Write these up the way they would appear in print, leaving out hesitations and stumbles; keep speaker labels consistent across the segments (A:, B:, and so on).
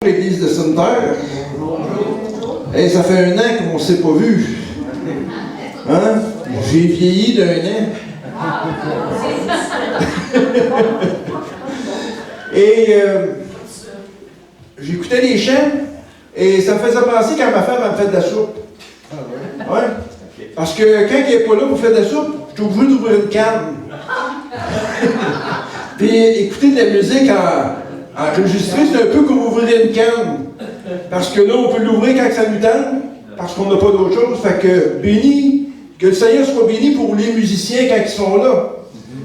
A: L'église de Sainte-Terre. Hey, ça fait 1 an qu'on ne s'est pas vu. Hein? J'ai vieilli d'1 an. Et j'écoutais les chants et ça me faisait penser quand ma femme me fait de la soupe. Ouais. Parce que quand elle n'est pas là pour faire de la soupe, je suis obligé d'ouvrir une canne. Puis écouter de la musique enregistrée, c'est un peu comme ouvrir une canne. Parce que là, on peut l'ouvrir quand ça nous tente, parce qu'on n'a pas d'autre chose. Fait que que le Seigneur soit béni pour les musiciens quand ils sont là.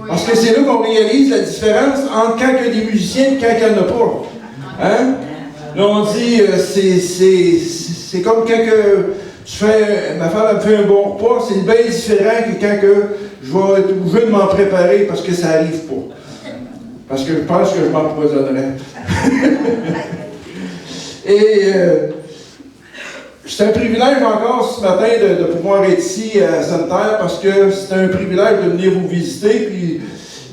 A: Parce que c'est là qu'on réalise la différence entre quand il y a des musiciens et quand il n'y en a pas. Hein? Là, on dit, c'est comme quand ma femme me fait un bon repas, c'est bien différent que quand je vais être obligé de m'en préparer parce que ça n'arrive pas. Parce que je pense que je m'empoisonnerais. Et c'est un privilège encore ce matin de pouvoir être ici à Sainte-Terre parce que c'est un privilège de venir vous visiter. Puis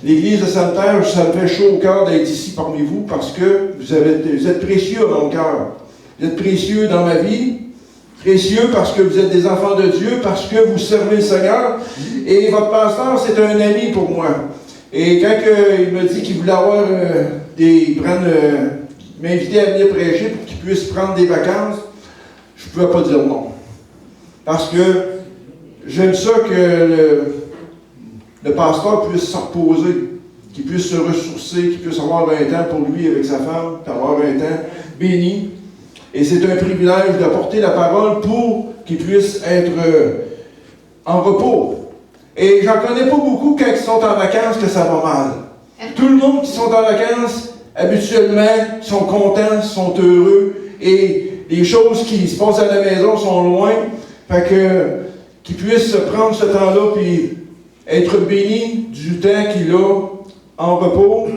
A: l'église de Sainte-Terre, ça me fait chaud au cœur d'être ici parmi vous parce que vous êtes précieux à mon cœur. Vous êtes précieux dans ma vie. Précieux parce que vous êtes des enfants de Dieu, parce que vous servez le Seigneur. Et votre pasteur, c'est un ami pour moi. Et quand il m'a dit qu'il voulait avoir m'inviter à venir prêcher pour qu'il puisse prendre des vacances, je ne pouvais pas dire non. Parce que j'aime ça que le pasteur puisse se reposer, qu'il puisse se ressourcer, qu'il puisse avoir un temps pour lui avec sa femme, avoir un temps béni. Et c'est un privilège d'apporter la parole pour qu'il puisse être en repos. Et j'en connais pas beaucoup quand ils sont en vacances que ça va mal. Tout le monde qui sont en vacances, habituellement, sont contents, sont heureux. Et les choses qui se passent à la maison sont loin. Fait que qu'ils puissent prendre ce temps-là puis être bénis du temps qu'il a en repos,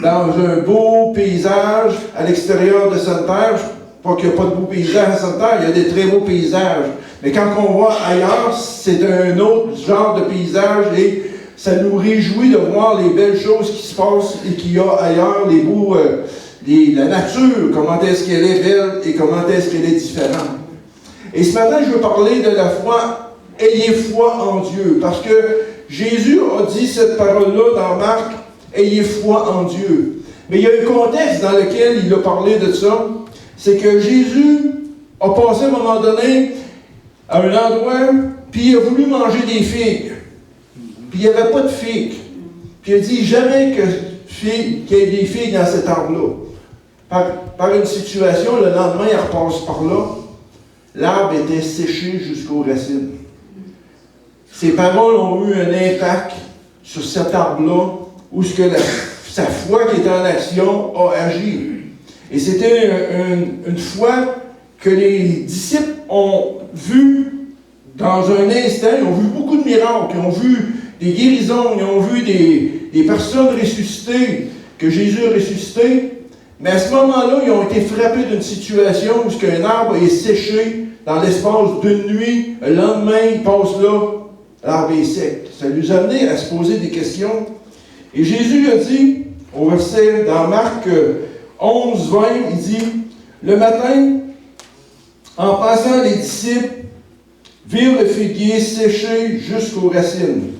A: dans un beau paysage à l'extérieur de Sainte-Terre. Pas qu'il n'y a pas de beaux paysages à Sainte-Terre, il y a des très beaux paysages. Mais quand on va ailleurs, c'est un autre genre de paysage et ça nous réjouit de voir les belles choses qui se passent et qu'il y a ailleurs, les beaux, la nature, comment est-ce qu'elle est belle et comment est-ce qu'elle est différente. Et ce matin, je veux parler de la foi. Ayez foi en Dieu. Parce que Jésus a dit cette parole-là dans Marc, ayez foi en Dieu. Mais il y a un contexte dans lequel il a parlé de ça. C'est que Jésus a passé à un moment donné à un endroit, puis il a voulu manger des figues. Puis il n'y avait pas de figues. Puis il a dit jamais qu'il y ait des figues dans cet arbre-là. Par une situation, le lendemain, il repasse par là. L'arbre était séché jusqu'aux racines. Ces paroles ont eu un impact sur cet arbre-là, où sa foi qui était en action a agi. Et c'était une foi que les disciples ont vu dans un instant. Ils ont vu beaucoup de miracles, ils ont vu des guérisons, ils ont vu des personnes ressuscitées, que Jésus a ressuscité. Mais à ce moment-là, ils ont été frappés d'une situation où un arbre est séché dans l'espace d'une nuit. Le lendemain, il passe là, l'arbre est sec. Ça lui a amené à se poser des questions. Et Jésus a dit, au verset dans Marc 11, 20, il dit, le matin, en passant, les disciples virent le figuier séché jusqu'aux racines.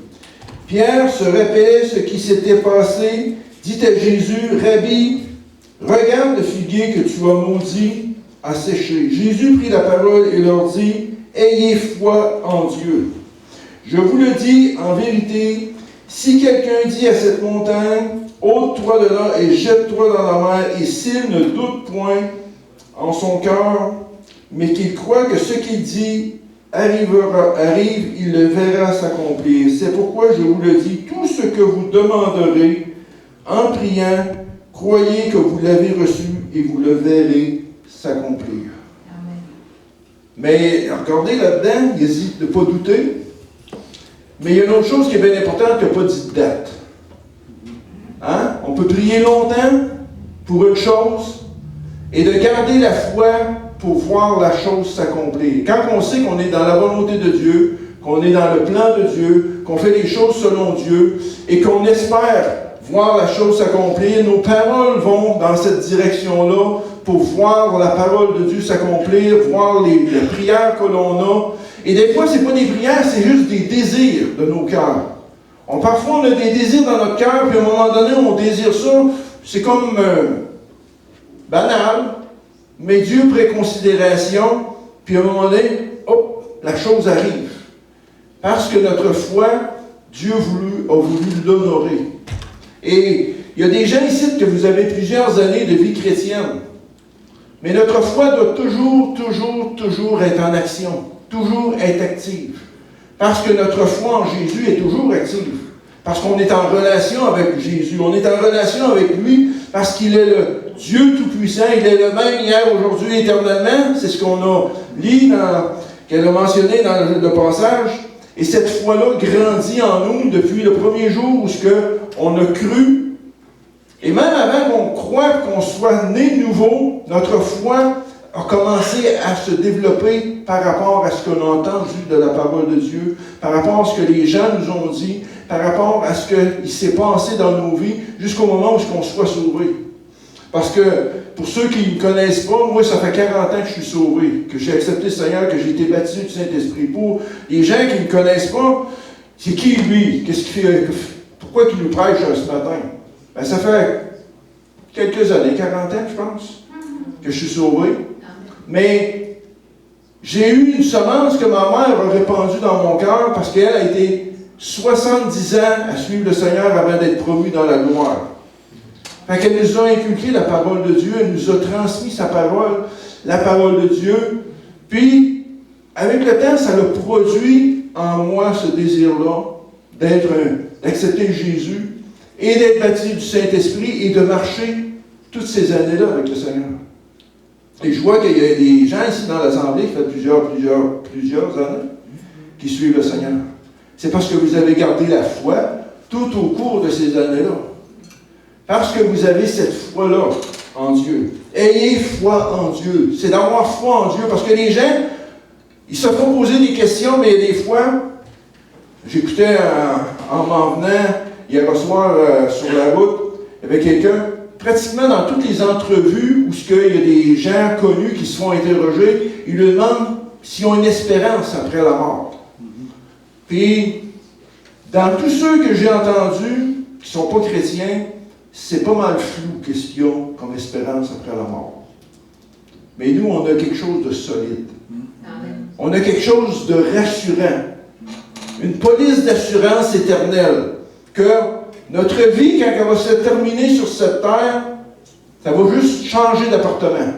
A: Pierre se rappelait ce qui s'était passé, dit à Jésus, Rabbi, regarde le figuier que tu as maudit à sécher. Jésus prit la parole et leur dit, ayez foi en Dieu. Je vous le dis en vérité, si quelqu'un dit à cette montagne, ôte-toi de là et jette-toi dans la mer, et s'il ne doute point en son cœur, mais qu'il croit que ce qu'il dit arrive, il le verra s'accomplir. C'est pourquoi je vous le dis, tout ce que vous demanderez en priant, croyez que vous l'avez reçu et vous le verrez s'accomplir. Amen. Mais regardez là-dedans, il dit de ne pas douter, mais il y a une autre chose qui est bien importante, qui n'a pas dit de date. Hein? On peut prier longtemps pour une chose et de garder la foi pour voir la chose s'accomplir. Quand on sait qu'on est dans la volonté de Dieu, qu'on est dans le plan de Dieu, qu'on fait les choses selon Dieu et qu'on espère voir la chose s'accomplir, nos paroles vont dans cette direction-là pour voir la parole de Dieu s'accomplir, voir les prières que l'on a. Et des fois, ce n'est pas des prières, c'est juste des désirs de nos cœurs. Parfois, on a des désirs dans notre cœur, puis à un moment donné, on désire ça. C'est comme banal, mais Dieu prend considération, puis à un moment donné, hop, la chose arrive. Parce que notre foi, Dieu a voulu l'honorer. Et il y a des gens ici que vous avez plusieurs années de vie chrétienne. Mais notre foi doit toujours être en action, toujours être active. Parce que notre foi en Jésus est toujours active. Parce qu'on est en relation avec Jésus. On est en relation avec lui parce qu'il est le Dieu Tout-Puissant. Il est le même hier, aujourd'hui, éternellement. C'est ce qu'on a lu, qu'elle a mentionné dans le passage. Et cette foi-là grandit en nous depuis le premier jour où on a cru. Et même avant qu'on croie qu'on soit né de nouveau, notre foi a commencé à se développer par rapport à ce qu'on a entendu de la parole de Dieu, par rapport à ce que les gens nous ont dit, par rapport à ce qu'il s'est passé dans nos vies, jusqu'au moment où on soit sauvé. Parce que, pour ceux qui ne me connaissent pas, moi, ça fait 40 ans que je suis sauvé, que j'ai accepté le Seigneur, que j'ai été baptisé du Saint-Esprit. Pour les gens qui ne me connaissent pas, c'est qui lui? Qu'est-ce qu'il fait? Pourquoi il nous prêche ce matin? Ben, ça fait quelques années, 40 ans, je pense, que je suis sauvé. Mais j'ai eu une semence que ma mère a répandue dans mon cœur parce qu'elle a été 70 ans à suivre le Seigneur avant d'être promue dans la gloire. Fait qu'elle nous a inculqué la parole de Dieu, elle nous a transmis sa parole, la parole de Dieu. Puis, avec le temps, ça a produit en moi ce désir-là d'accepter Jésus et d'être baptisé du Saint-Esprit et de marcher toutes ces années-là avec le Seigneur. Et je vois qu'il y a des gens ici dans l'Assemblée qui font plusieurs années qui suivent le Seigneur. C'est parce que vous avez gardé la foi tout au cours de ces années-là. Parce que vous avez cette foi-là en Dieu. Ayez foi en Dieu. C'est d'avoir foi en Dieu. Parce que les gens, ils se font poser des questions, mais des fois, j'écoutais en m'en venant hier soir sur la route avec quelqu'un, pratiquement dans toutes les entrevues où il y a des gens connus qui se font interroger, ils lui demandent s'ils ont une espérance après la mort. Puis, dans tous ceux que j'ai entendus, qui ne sont pas chrétiens, c'est pas mal flou qu'est-ce qu'ils ont comme espérance après la mort. Mais nous, on a quelque chose de solide. Amen. On a quelque chose de rassurant. Une police d'assurance éternelle. Que notre vie, quand elle va se terminer sur cette terre, ça va juste changer d'appartement.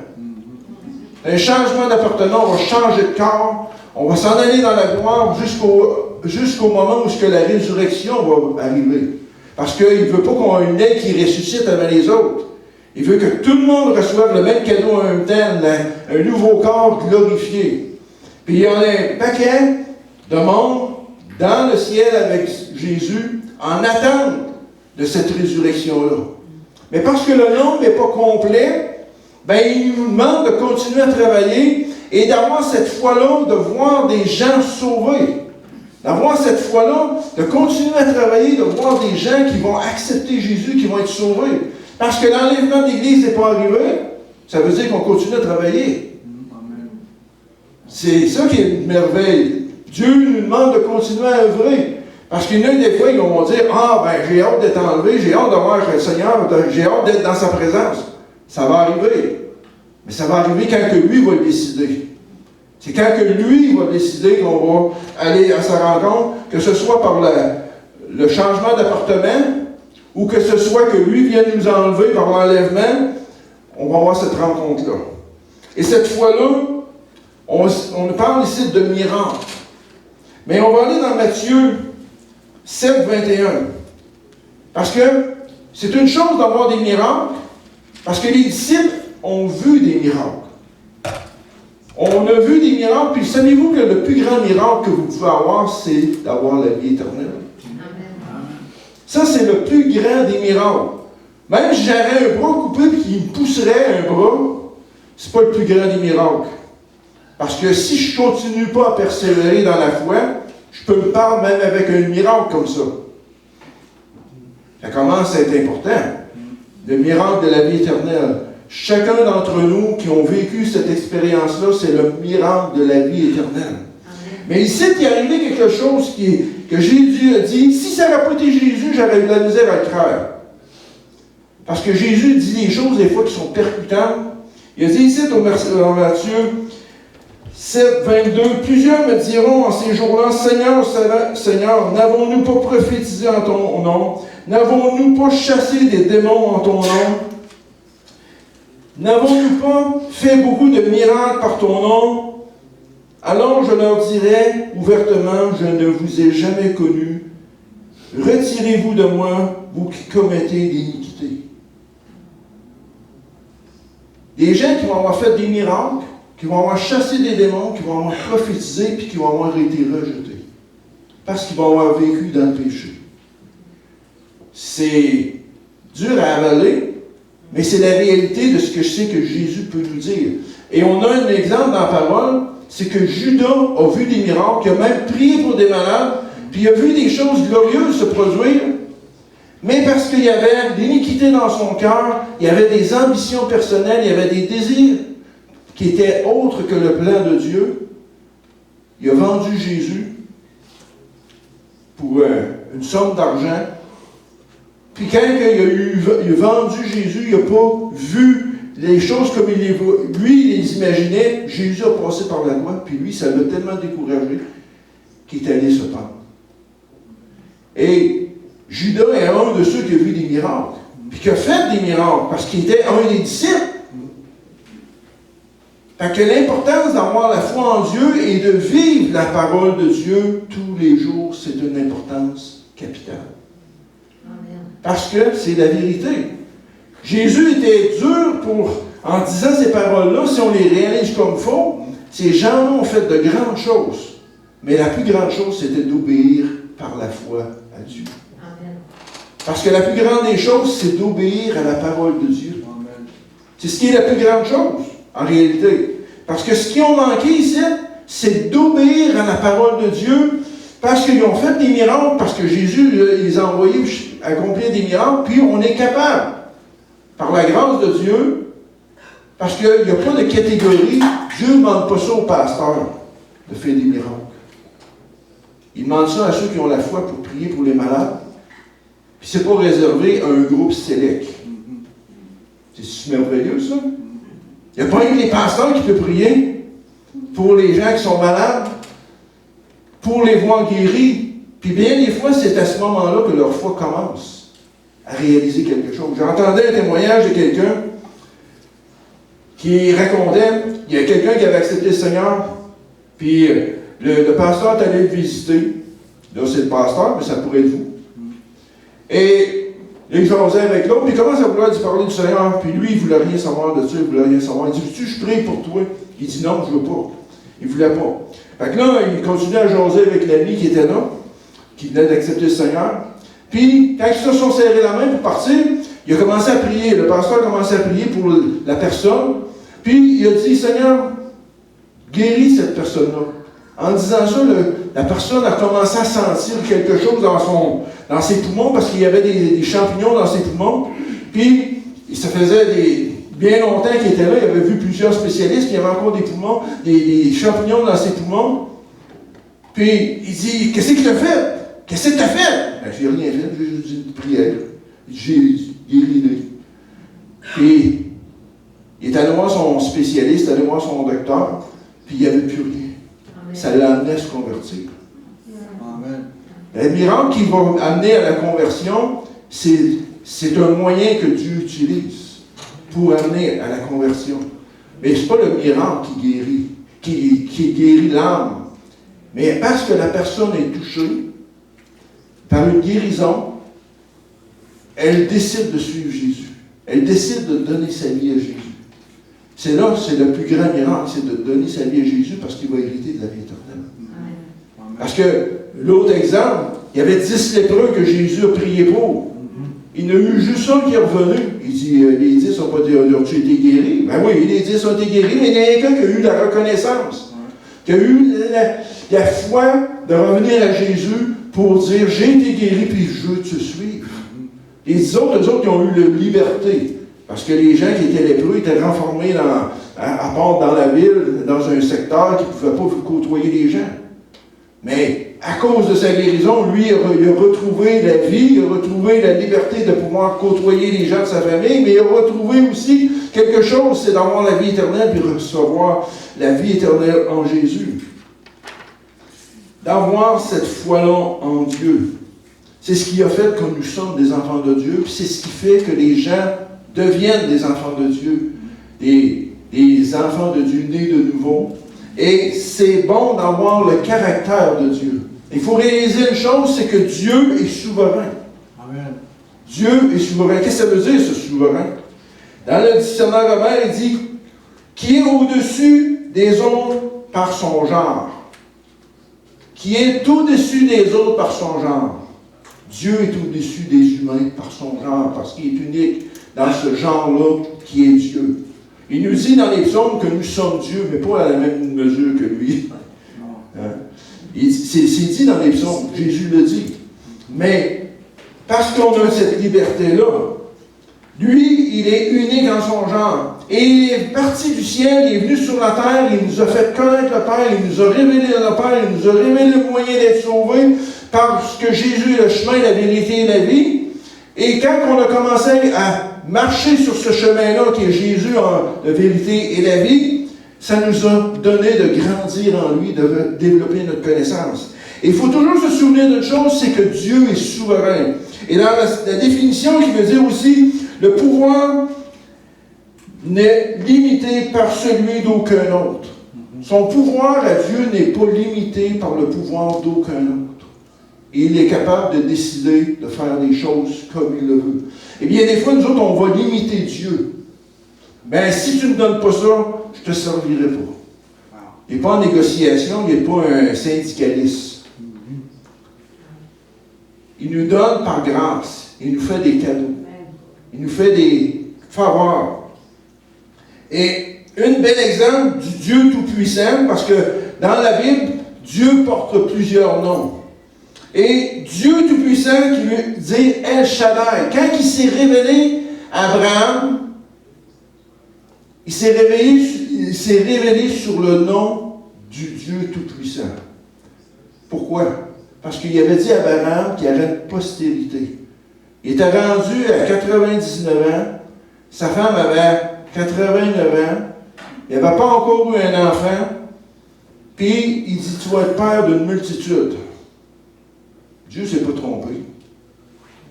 A: Un changement d'appartement, on va changer de corps, on va s'en aller dans la gloire jusqu'au moment où la résurrection va arriver. Parce qu'il ne veut pas qu'on ait une aile qui ressuscite avant les autres. Il veut que tout le monde reçoive le même cadeau en même temps, un nouveau corps glorifié. Puis il y en a un paquet de monde dans le ciel avec Jésus en attente de cette résurrection-là. Mais parce que le nombre n'est pas complet, ben il nous demande de continuer à travailler et d'avoir cette foi-là, de voir des gens sauvés. D'avoir cette foi-là, de continuer à travailler, de voir des gens qui vont accepter Jésus, qui vont être sauvés. Parce que l'enlèvement de l'Église n'est pas arrivé, ça veut dire qu'on continue à travailler. C'est ça qui est une merveille. Dieu nous demande de continuer à œuvrer. Parce qu'il y en a des fois, ils vont dire, j'ai hâte d'être enlevé, j'ai hâte de voir le Seigneur, j'ai hâte d'être dans sa présence. Ça va arriver. Mais ça va arriver quand que lui va le décider. C'est quand que lui va décider qu'on va aller à sa rencontre, que ce soit par le changement d'appartement, ou que ce soit que lui vienne nous enlever par l'enlèvement, on va avoir cette rencontre-là. Et cette fois-là, on parle ici de miracle. Mais on va aller dans Matthieu 7, 21. Parce que c'est une chose d'avoir des miracles, parce que les disciples ont vu des miracles. On a vu des miracles, puis savez-vous que le plus grand miracle que vous pouvez avoir, c'est d'avoir la vie éternelle. Amen. Ça, c'est le plus grand des miracles. Même si j'aurais un bras coupé et qu'il me pousserait un bras, c'est pas le plus grand des miracles. Parce que si je ne continue pas à persévérer dans la foi, je peux me perdre même avec un miracle comme ça. Ça commence à être important. Le miracle de la vie éternelle. chacun d'entre nous qui ont vécu cette expérience-là, c'est le miracle de la vie éternelle. Mais ici, il est arrivé quelque chose que Jésus a dit, si ça n'aurait pas été Jésus, j'aurais eu de la misère à le croire. Parce que Jésus dit des choses des fois qui sont percutantes. Il a dit ici dans Matthieu 7, 22, « Plusieurs me diront en ces jours-là, Seigneur, Seigneur, n'avons-nous pas prophétisé en ton nom? N'avons-nous pas chassé des démons en ton nom? N'avons-nous pas fait beaucoup de miracles par ton nom? Alors je leur dirai ouvertement, je ne vous ai jamais connu. Retirez-vous de moi, vous qui commettez l'iniquité. » Des gens qui vont avoir fait des miracles, qui vont avoir chassé des démons, qui vont avoir prophétisé, puis qui vont avoir été rejetés. Parce qu'ils vont avoir vécu dans le péché. C'est dur à avaler, mais c'est la réalité de ce que je sais que Jésus peut nous dire. Et on a un exemple dans la parole, c'est que Judas a vu des miracles, il a même prié pour des malades, puis il a vu des choses glorieuses se produire, mais parce qu'il y avait l'iniquité dans son cœur, il y avait des ambitions personnelles, il y avait des désirs qui étaient autres que le plan de Dieu. Il a vendu Jésus pour une somme d'argent. Puis quand il a vendu Jésus, il n'a pas vu les choses comme lui, il les imaginait. Jésus a passé par la loi, puis lui, ça l'a tellement découragé qu'il est allé se pendre. Et Judas est un de ceux qui a vu des miracles, puis qui a fait des miracles, parce qu'il était un des disciples. Fait que l'importance d'avoir la foi en Dieu et de vivre la parole de Dieu tous les jours, c'est une importance capitale. Amen. Parce que c'est la vérité. Jésus était dur en disant ces paroles-là, si on les réalise comme il faut, ces gens-là ont fait de grandes choses. Mais la plus grande chose, c'était d'obéir par la foi à Dieu. Amen. Parce que la plus grande des choses, c'est d'obéir à la parole de Dieu. Amen. C'est ce qui est la plus grande chose, en réalité. Parce que ce qu'ils ont manqué ici, c'est d'obéir à la parole de Dieu, parce qu'ils ont fait des miracles, parce que Jésus les a envoyés accomplir des miracles, puis on est capable, par la grâce de Dieu, parce qu'il n'y a pas de catégorie, Dieu ne demande pas ça aux pasteurs de faire des miracles. Il demande ça à ceux qui ont la foi pour prier pour les malades. Puis c'est pas réservé à un groupe sélect. C'est merveilleux, ça. Il n'y a pas eu des pasteurs qui peuvent prier pour les gens qui sont malades, pour les voir guéris. Puis bien des fois, c'est à ce moment-là que leur foi commence à réaliser quelque chose. J'entendais un témoignage de quelqu'un qui racontait, il y a quelqu'un qui avait accepté le Seigneur, puis le pasteur est allé le visiter. Là, c'est le pasteur, mais ça pourrait être vous. Et il jasait avec l'autre, puis il commence à vouloir lui parler du Seigneur, puis lui, il ne voulait rien savoir de ça, il ne voulait rien savoir. Il dit, veux-tu, je prie pour toi? Il dit, non, je ne veux pas. Il ne voulait pas. Fait que là, il continuait à jaser avec l'ami qui était là, qui venait d'accepter le Seigneur. Puis, quand ils se sont serrés la main pour partir, il a commencé à prier. Le pasteur a commencé à prier pour la personne. Puis, il a dit, Seigneur, guéris cette personne-là. En disant ça, la personne a commencé à sentir quelque chose dans ses poumons, parce qu'il y avait des champignons dans ses poumons. Puis, ça faisait bien longtemps qu'il était là, il avait vu plusieurs spécialistes, puis il y avait encore des champignons dans ses poumons. Puis, il dit, qu'est-ce que tu as fait? Qu'est-ce que tu as fait? Ben, j'ai rien fait, j'ai juste dit une prière. J'ai guéri. Puis, il est allé voir son spécialiste, allé voir son docteur, puis il n'y avait plus rien. Amen. Ça l'a amené à se convertir. Amen. Le miracle qui va amener à la conversion, c'est un moyen que Dieu utilise pour amener à la conversion. Mais ce n'est pas le miracle qui guérit l'âme. Mais parce que la personne est touchée par une guérison, elle décide de suivre Jésus. Elle décide de donner sa vie à Jésus. C'est là, c'est le plus grand miracle, c'est de donner sa vie à Jésus parce qu'il va hériter de la vie éternelle. Amen. Parce que l'autre exemple, il y avait 10 lépreux que Jésus a prié pour. Il n'y en a eu juste un qui est revenu. Il dit, les 10 n'ont pas été guéris. Ben oui, les 10 ont été guéris, mais il y en a qu'un qui a eu la reconnaissance, qui a eu la foi de revenir à Jésus pour dire, j'ai été guéri, puis je veux te suivre. Les autres, eux autres, ils ont eu la liberté Parce que les gens qui étaient lépreux étaient renfermés à part dans la ville, dans un secteur qui ne pouvait pas côtoyer les gens. Mais à cause de sa guérison, lui, il a retrouvé la vie, il a retrouvé la liberté de pouvoir côtoyer les gens de sa famille, mais il a retrouvé aussi quelque chose, c'est d'avoir la vie éternelle puis recevoir la vie éternelle en Jésus. D'avoir cette foi-là en Dieu. C'est ce qui a fait que nous sommes des enfants de Dieu, puis c'est ce qui fait que les gens deviennent des enfants de Dieu, des enfants de Dieu nés de nouveau. Et c'est bon d'avoir le caractère de Dieu. Il faut réaliser une chose, c'est que Dieu est souverain. Amen. Dieu est souverain. Qu'est-ce que ça veut dire, ce souverain? Dans le dictionnaire romain, il dit qui est au-dessus des autres par son genre. Qui est au-dessus des autres par son genre. Dieu est au-dessus des humains par son genre, parce qu'il est unique dans ce genre-là qui est Dieu. Il nous dit dans les psaumes que nous sommes Dieu, mais pas à la même mesure que lui. Hein? C'est dit dans les psaumes, Jésus le dit. Mais parce qu'on a cette liberté-là, lui, il est unique en son genre. Et il est parti du ciel, il est venu sur la terre, il nous a fait connaître le Père, il nous a révélé le Père, il nous a révélé le moyen d'être sauvés, parce que Jésus est le chemin, la vérité et la vie. Et quand on a commencé à marcher sur ce chemin-là, qui est Jésus, la vérité et la vie, ça nous a donné de grandir en lui, de développer notre connaissance. Et il faut toujours se souvenir d'une chose, c'est que Dieu est souverain. Et dans la définition, qui veut dire aussi, le pouvoir n'est limité par celui d'aucun autre. Son pouvoir à Dieu n'est pas limité par le pouvoir d'aucun autre. Et il est capable de décider de faire des choses comme il le veut. Eh bien, des fois, nous autres, on va limiter Dieu. Ben, si tu ne me donnes pas ça, je ne te servirai pas. Il n'est pas en négociation, il n'est pas un syndicaliste. Il nous donne par grâce. Il nous fait des cadeaux. Il nous fait des faveurs. Et un bel exemple du Dieu Tout-Puissant, parce que dans la Bible, Dieu porte plusieurs noms. Et Dieu Tout-Puissant, qui veut dire El Shaddai, quand il s'est révélé à Abraham, il s'est révélé sur le nom du Dieu Tout-Puissant. Pourquoi? Parce qu'il avait dit à Abraham qu'il avait une postérité. Il était rendu à 99 ans, sa femme avait 89 ans, il n'avait pas encore eu un enfant, puis il dit, tu vas être père d'une multitude. Dieu ne s'est pas trompé.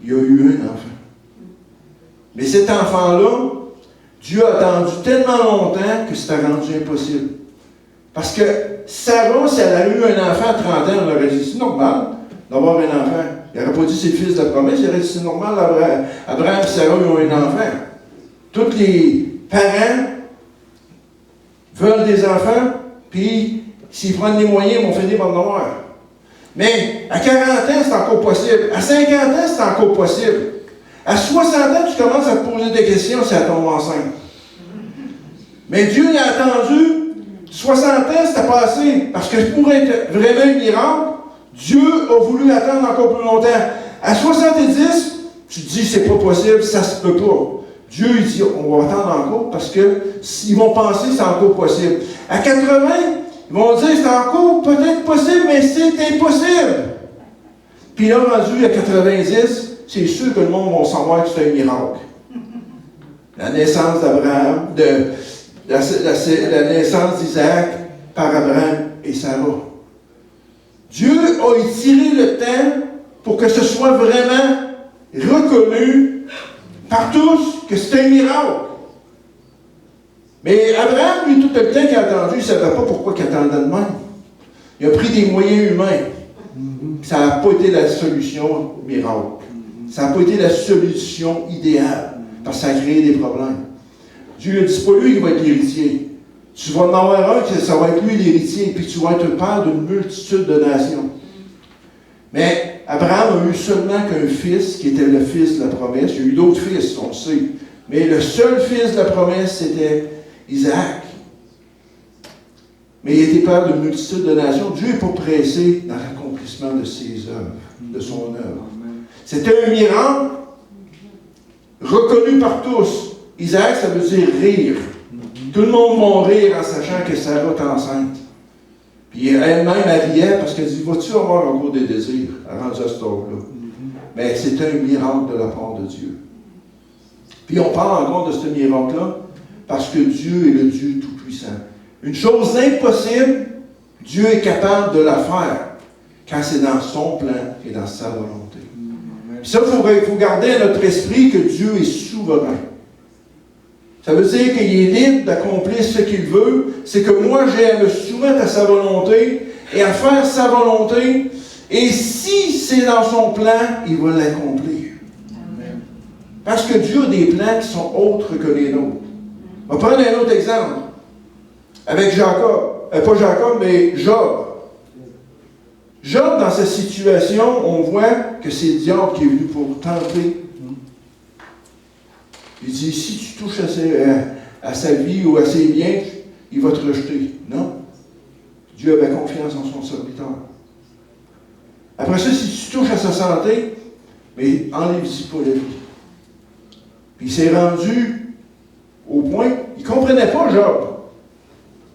A: Il a eu un enfant. Mais cet enfant-là, Dieu a attendu tellement longtemps que c'était rendu impossible. Parce que Sarah, si elle a eu un enfant à 30 ans, elle aurait dit, c'est normal d'avoir un enfant. Il n'aurait pas dit c'est le fils de la promesse, il aurait dit c'est normal, Abraham et Sarah ont un enfant. Tous les parents veulent des enfants, puis s'ils prennent les moyens, ils vont finir par en avoir. Mais à 40 ans, c'est encore possible. À 50 ans, c'est encore possible. À 60 ans, tu commences à te poser des questions si elle tombe enceinte. Mais Dieu il a attendu 60 ans, c'était pas assez. Parce que pour être vraiment un miracle, Dieu a voulu attendre encore plus longtemps. À 70, tu te dis c'est pas possible, ça se peut pas. Dieu il dit on va attendre encore parce que s'ils vont penser c'est encore possible. À 80, ils vont dire c'est encore peut-être possible, mais c'est impossible. Puis là, rendu à 90, c'est sûr que le monde va savoir que c'est un miracle. La naissance d'Abraham, la naissance d'Isaac par Abraham et Sarah. Dieu a étiré le temps pour que ce soit vraiment reconnu par tous que c'est un miracle. Mais Abraham, lui, tout le temps qu'il a attendu, il ne savait pas pourquoi il attendait de même. Il a pris des moyens humains. Ça n'a pas été la solution miracle. Ça n'a pas été la solution idéale, parce que ça a créé des problèmes. Dieu ne dit pas lui qui va être l'héritier. Tu vas en avoir un, ça va être lui l'héritier, puis tu vas être le père d'une multitude de nations. Mais Abraham a eu seulement qu'un fils, qui était le fils de la promesse. Il y a eu d'autres fils, on le sait. Mais le seul fils de la promesse, c'était Isaac. Mais il était père d'une multitude de nations. Dieu n'est pas pressé dans l'accomplissement de ses œuvres, de son œuvre. C'était un miracle reconnu par tous. Isaac, ça veut dire rire. Tout le monde va rire en sachant que Sarah est enceinte. Puis elle-même, elle riait parce qu'elle dit, vas-tu avoir encore des désirs rendu à ce stade-là? Mais c'est un miracle de la part de Dieu. Puis on parle encore de ce miracle-là parce que Dieu est le Dieu Tout-Puissant. Une chose impossible, Dieu est capable de la faire quand c'est dans son plan et dans sa volonté. Puis ça, il faut garder à notre esprit que Dieu est souverain. Ça veut dire qu'il est libre d'accomplir ce qu'il veut. C'est que moi, j'ai à me soumettre à sa volonté et à faire sa volonté. Et si c'est dans son plan, il va l'accomplir. Parce que Dieu a des plans qui sont autres que les nôtres. On va prendre un autre exemple. Avec Jacob. Pas Jacob, mais Job. Job, dans cette situation, on voit que c'est le diable qui est venu pour tenter. Il dit, si tu touches à sa vie ou à ses biens, il va te rejeter. Non. Dieu avait confiance en son serviteur. Après ça, si tu touches à sa santé, mais enlève-y pas la vie. Puis il s'est rendu au point, il ne comprenait pas Job.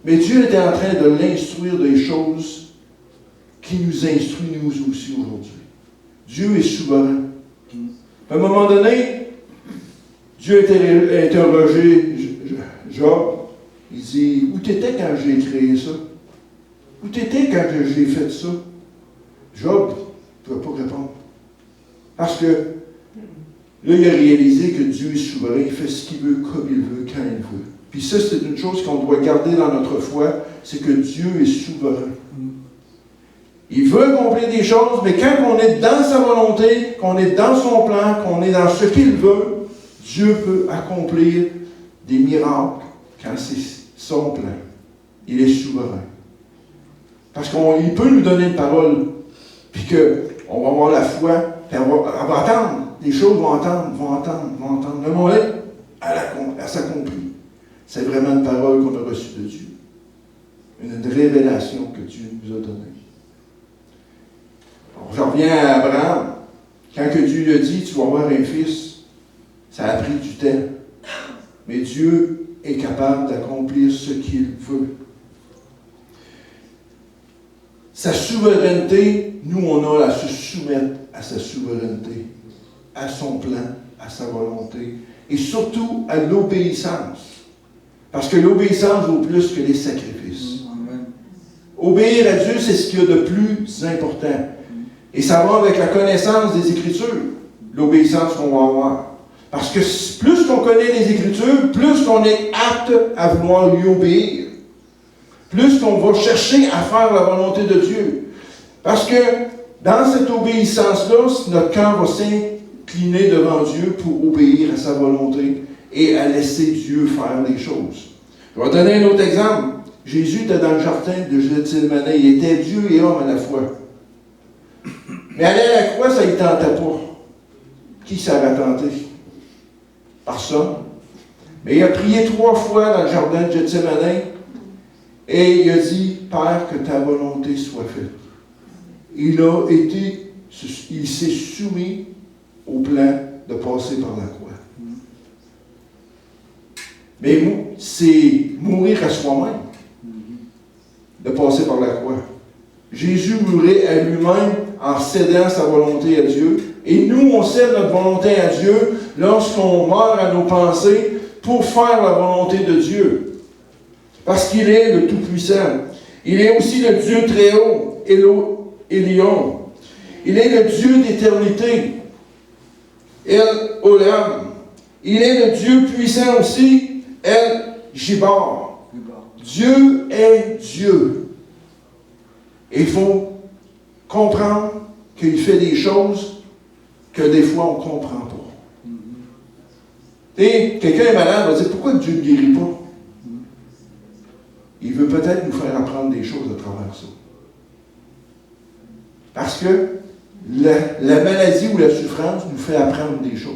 A: Mais Dieu était en train de l'instruire des choses qui nous instruit nous aussi aujourd'hui. Dieu est souverain. À un moment donné, Dieu a interrogé Job. Il dit, où t'étais quand j'ai créé ça? Où t'étais quand j'ai fait ça? Job ne peut pas répondre. Parce que là, il a réalisé que Dieu est souverain. Il fait ce qu'il veut, comme il veut, quand il veut. Puis ça, c'est une chose qu'on doit garder dans notre foi, c'est que Dieu est souverain. Il veut accomplir des choses, mais quand on est dans sa volonté, qu'on est dans son plan, qu'on est dans ce qu'il veut, Dieu peut accomplir des miracles quand c'est son plan. Il est souverain. Parce qu'il peut nous donner une parole, puis qu'on va avoir la foi, puis on va attendre. Les choses vont attendre. Le moment, elle s'accomplit. C'est vraiment une parole qu'on a reçue de Dieu. Une révélation que Dieu nous a donnée. Alors, je reviens à Abraham. Quand que Dieu lui a dit, tu vas avoir un fils, ça a pris du temps. Mais Dieu est capable d'accomplir ce qu'il veut. Sa souveraineté, nous, on a à se soumettre à sa souveraineté, à son plan, à sa volonté, et surtout à l'obéissance. Parce que l'obéissance vaut plus que les sacrifices. Amen. Obéir à Dieu, c'est ce qu'il y a de plus important. Et ça va avec la connaissance des Écritures, l'obéissance qu'on va avoir. Parce que plus qu'on connaît les Écritures, plus qu'on est apte à vouloir lui obéir. Plus qu'on va chercher à faire la volonté de Dieu. Parce que dans cette obéissance-là, notre cœur va s'incliner devant Dieu pour obéir à sa volonté et à laisser Dieu faire les choses. Je vais donner un autre exemple. Jésus était dans le jardin de Gethsémani. Il était Dieu et homme à la fois. Mais aller à la croix, ça ne lui tentait pas. Qui ça va tenter? Personne. Mais il a prié 3 fois dans le jardin de Gethsémani et il a dit, Père, que ta volonté soit faite. Il s'est soumis au plan de passer par la croix. Mais c'est mourir à soi-même, de passer par la croix. Jésus mourait à lui-même en cédant sa volonté à Dieu. Et nous, on cède notre volonté à Dieu lorsqu'on meurt à nos pensées pour faire la volonté de Dieu. Parce qu'il est le Tout-Puissant. Il est aussi le Dieu très haut, Elion. Il est le Dieu d'éternité, El Olam. Il est le Dieu puissant aussi, El Gibar. Dieu est Dieu. Et il faut comprendre qu'il fait des choses que des fois on ne comprend pas. Et quelqu'un est malade, on va dire, pourquoi Dieu ne guérit pas? Il veut peut-être nous faire apprendre des choses à travers ça. Parce que la maladie ou la souffrance nous fait apprendre des choses.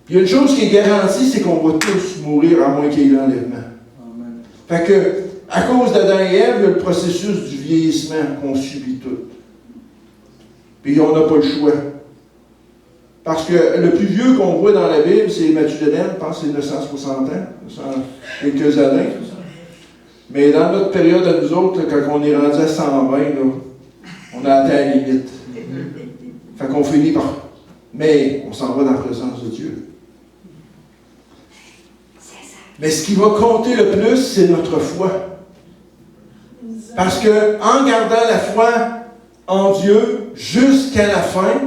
A: Puis il y a une chose qui est garantie, c'est qu'on va tous mourir à moins qu'il y ait l'enlèvement. Fait que, à cause d'Adam et Ève, il y a le processus du vieillissement qu'on subit tout. Puis on n'a pas le choix. Parce que le plus vieux qu'on voit dans la Bible, c'est Mathusalem, je pense que c'est 960 ans, quelques années. Mais dans notre période à nous autres, quand on est rendu à 120, là, on a atteint la limite. Fait qu'on finit par... Mais on s'en va dans la présence de Dieu. Mais ce qui va compter le plus, c'est notre foi. Parce qu'en gardant la foi en Dieu jusqu'à la fin,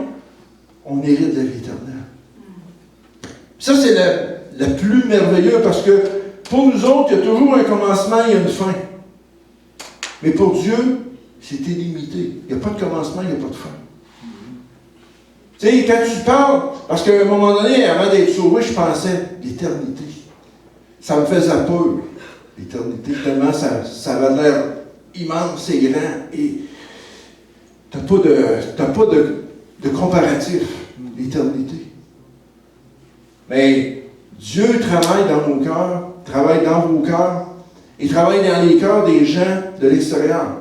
A: on hérite la vie éternelle. Ça, c'est le plus merveilleux parce que pour nous autres, il y a toujours un commencement, il y a une fin. Mais pour Dieu, c'est illimité. Il n'y a pas de commencement, il n'y a pas de fin. Tu sais, quand tu parles, parce qu'à un moment donné, avant d'être sauvé, je pensais l'éternité. Ça me faisait peur, l'éternité, tellement ça avait l'air immense et grand. Et tu n'as pas de comparatif, l'éternité. Mais Dieu travaille dans nos cœurs, travaille dans vos cœurs, et travaille dans les cœurs des gens de l'extérieur.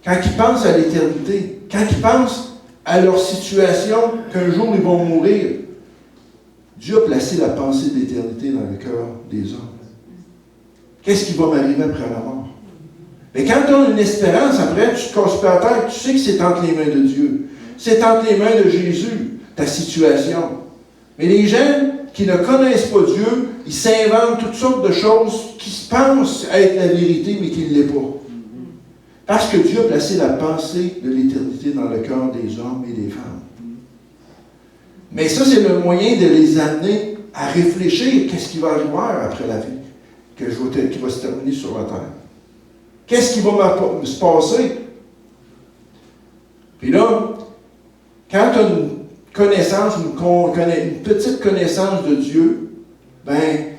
A: Quand ils pensent à l'éternité, quand ils pensent à leur situation, qu'un jour ils vont mourir, Dieu a placé la pensée de l'éternité dans le cœur des hommes. Qu'est-ce qui va m'arriver après la mort? Mais quand tu as une espérance, après, tu te casses pas la tête, tu sais que c'est entre les mains de Dieu. C'est entre les mains de Jésus, ta situation. Mais les gens qui ne connaissent pas Dieu, ils s'inventent toutes sortes de choses qui se pensent être la vérité, mais qui ne l'est pas. Parce que Dieu a placé la pensée de l'éternité dans le cœur des hommes et des femmes. Mais ça, c'est le moyen de les amener à réfléchir qu'est-ce qui va arriver après la vie, qui va se terminer sur la terre. Qu'est-ce qui va se passer? Puis là, quand tu as une connaissance, une petite connaissance de Dieu, ben,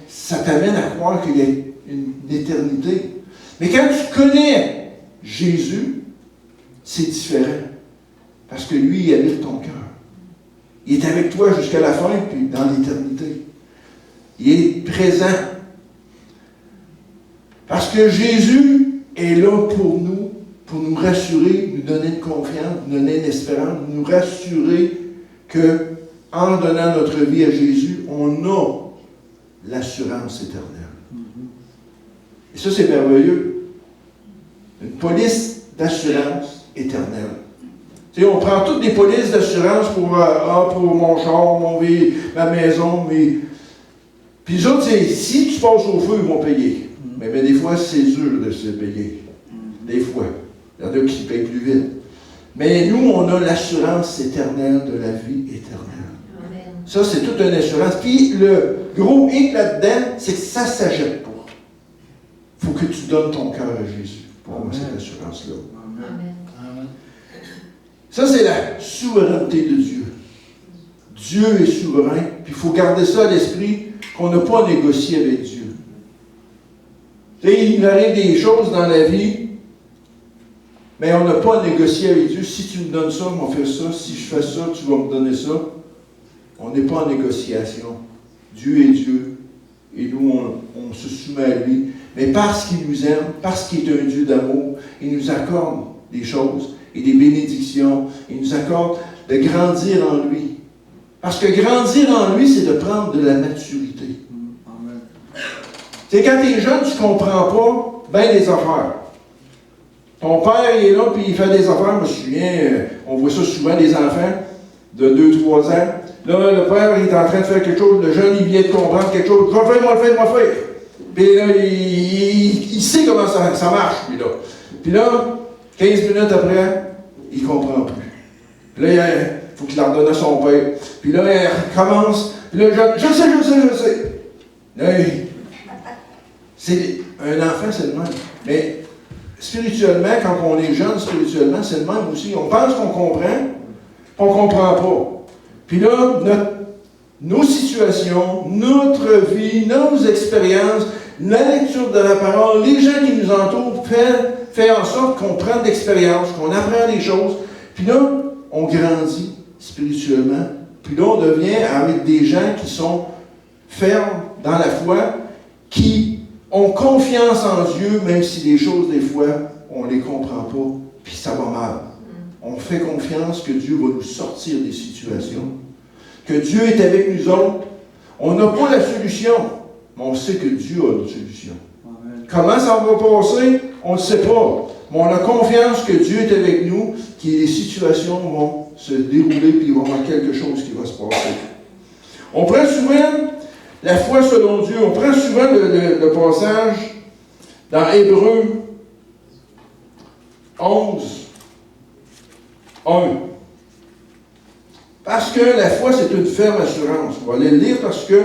A: ça t'amène à croire qu'il y a une éternité. Mais quand tu connais Jésus, c'est différent. Parce que lui, il habite ton cœur. Il est avec toi jusqu'à la fin, puis dans l'éternité. Il est présent. Parce que Jésus est là pour nous rassurer, nous donner une confiance, nous donner une espérance, nous rassurer que, en donnant notre vie à Jésus, on a l'assurance éternelle. Et ça, c'est merveilleux. Une police d'assurance éternelle. Tu sais, on prend toutes des polices d'assurance pour mon char, ma maison, Puis les autres, c'est si tu passes au feu, ils vont payer. Mais des fois, c'est dur de se payer. Des fois. Il y en a qui payent plus vite. Mais nous, on a l'assurance éternelle de la vie éternelle. Amen. Ça, c'est toute une assurance. Puis le gros hic là-dedans, c'est que ça ne s'achète pas. Il faut que tu donnes ton cœur à Jésus pour avoir cette assurance-là. Amen. Ça, c'est la souveraineté de Dieu. Dieu est souverain, puis il faut garder ça à l'esprit, qu'on n'a pas à négocier avec Dieu. Tu sais, il arrive des choses dans la vie, mais on n'a pas à négocier avec Dieu. Si tu me donnes ça, je vais faire ça. Si je fais ça, tu vas me donner ça. On n'est pas en négociation. Dieu est Dieu, et nous, on se soumet à lui. Mais parce qu'il nous aime, parce qu'il est un Dieu d'amour, il nous accorde des choses et des bénédictions. Il nous accorde de grandir en lui. Parce que grandir en lui, c'est de prendre de la maturité. Amen. Tu sais, quand tu es jeune, tu ne comprends pas bien les affaires. Ton père, il est là, puis il fait des affaires. Je me souviens, on voit ça souvent, des enfants de 2-3 ans. Là, le père, il est en train de faire quelque chose. Le jeune, il vient de comprendre quelque chose. Je vais faire. Puis là, il sait comment ça marche, lui, là. Puis là, 15 minutes après, il ne comprend plus. Puis là, il faut qu'il la redonne à son père. Puis là, il recommence. Puis là, je sais. Là, c'est un enfant, c'est le même. Mais spirituellement, quand on est jeune, spirituellement, c'est le même aussi. On pense qu'on comprend, puis on ne comprend pas. Puis là, nos situations, notre vie, nos expériences, la lecture de la parole, les gens qui nous entourent fait en sorte qu'on prend de l'expérience, qu'on apprend des choses. Puis là, on grandit spirituellement. Puis là, on devient avec des gens qui sont fermes dans la foi, qui ont confiance en Dieu, même si les choses, des fois, on ne les comprend pas, puis ça va mal. On fait confiance que Dieu va nous sortir des situations. que Dieu est avec nous autres. On n'a pas la solution, mais on sait que Dieu a la solution. Amen. Comment ça va passer? On ne sait pas. Mais on a confiance que Dieu est avec nous, que les situations vont se dérouler, puis il va y avoir quelque chose qui va se passer. On prend souvent la foi selon Dieu. On prend souvent le passage dans Hébreux 11, 1. Parce que la foi, c'est une ferme assurance. On va aller le lire parce que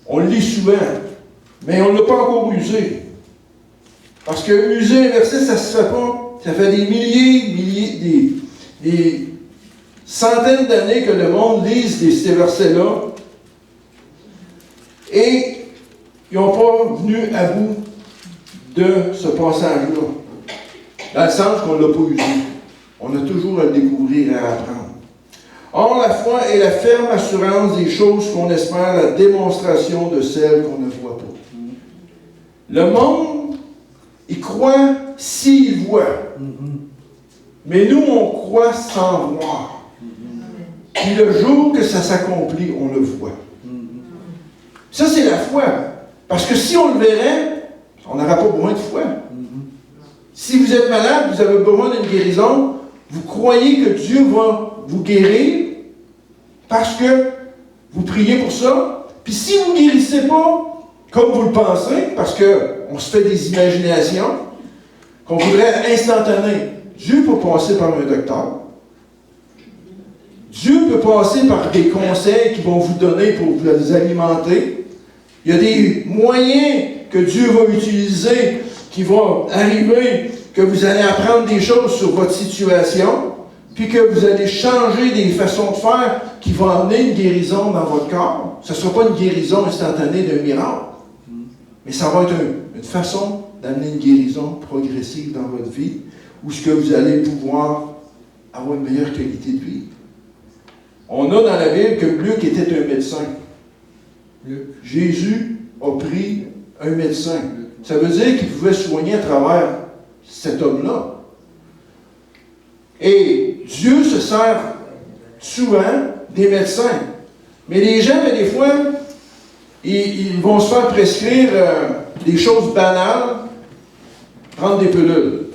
A: on le lit souvent, mais on ne l'a pas encore usé. Parce que user un verset, ça ne se fait pas. Ça fait des milliers, des centaines d'années que le monde lise ces versets-là. Et ils n'ont pas venu à bout de ce passage-là. Dans le sens qu'on ne l'a pas usé. On a toujours à le découvrir et à apprendre. Or, la foi est la ferme assurance des choses qu'on espère, la démonstration de celles qu'on ne voit pas. Le monde, il croit s'il voit. Mais nous, on croit sans voir. Puis le jour que ça s'accomplit, on le voit. Ça, c'est la foi. Parce que si on le verrait, on n'aurait pas besoin de foi. Si vous êtes malade, vous avez besoin d'une guérison, vous croyez que Dieu va vous guérir parce que vous priez pour ça. Puis si vous ne guérissez pas comme vous le pensez, parce qu'on se fait des imaginations, qu'on voudrait instantané, Dieu peut passer par un docteur. Dieu peut passer par des conseils qui vont vous donner pour vous alimenter. Il y a des moyens que Dieu va utiliser qui vont arriver, que vous allez apprendre des choses sur votre situation, puis que vous allez changer des façons de faire qui vont amener une guérison dans votre corps. Ce ne sera pas une guérison instantanée d'un miracle, mais ça va être une façon d'amener une guérison progressive dans votre vie, où ce que vous allez pouvoir avoir une meilleure qualité de vie. On a dans la Bible que Luc était un médecin. Jésus a pris un médecin. Ça veut dire qu'il pouvait soigner à travers cet homme-là. Et Dieu se sert souvent des médecins. Mais les gens, des fois, ils vont se faire prescrire des choses banales, prendre des pilules.